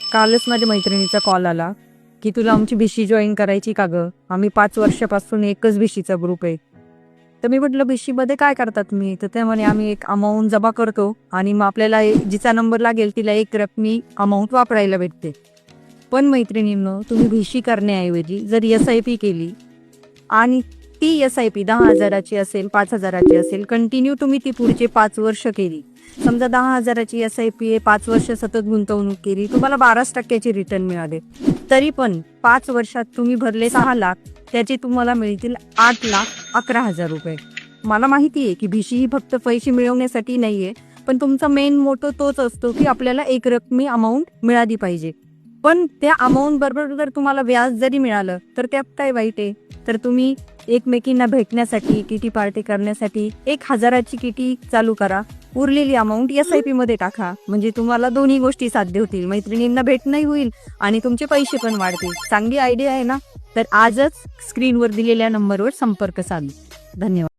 कालच माझ्या मैत्रिणीचा कॉल आला की तुला आमची भिशी जॉईन करायची का गं? आम्ही 5 वर्षापासून एकच भिशीचा ग्रुप आहे. तर मी म्हटलं भिशीमध्ये काय करतात मी? तर ते म्हणे आम्ही एक अमाऊंट जमा करतो आणि मग आपल्याला जिचा नंबर लागेल तिला एक रकमी अमाऊंट वापरायला भेटते. पण मैत्रिणींनो, तुम्ही भिशी करण्याऐवजी जर SIP केली आणि ती SIP 10,000ची असेल, 5,000ची असेल, कंटिन्यू तुम्ही ती पुढचे 5 वर्ष केली. समजा 10,000ची SIP आहे, 5 वर्ष सतत गुंतवणूक केली, तुम्हाला 12% रिटर्न मिळाले. तरी पण 5 वर्षात तुम्ही भरले 6 लाख, त्याचे तुम्हाला मिळतील 8,11,000 रुपये. मला माहिती आहे की भिशी ही फक्त पैसे मिळवण्यासाठी नाहीये, पण तुमचा मेन मोटो तोच असतो की आपल्याला एक रकमी अमाऊंट मिळाली पाहिजे. पण त्या अमाऊंट बरोबर जर तुम्हाला व्याज जरी मिळालं तर त्यात काय वाईट आहे? तर तुम्ही एकमेकींना भेटण्यासाठी, किटी पार्टी करण्यासाठी 1,000ची किटी चालू करा. उरलेली अमाऊंट SIP मध्ये टाका. म्हणजे तुम्हाला दोन्ही गोष्टी साध्य होतील. मैत्रिणींना भेटणंही होईल आणि तुमचे पैसे पण वाढतील. चांगली आयडिया आहे ना? तर आजच स्क्रीनवर दिलेल्या नंबरवर संपर्क साधा. धन्यवाद.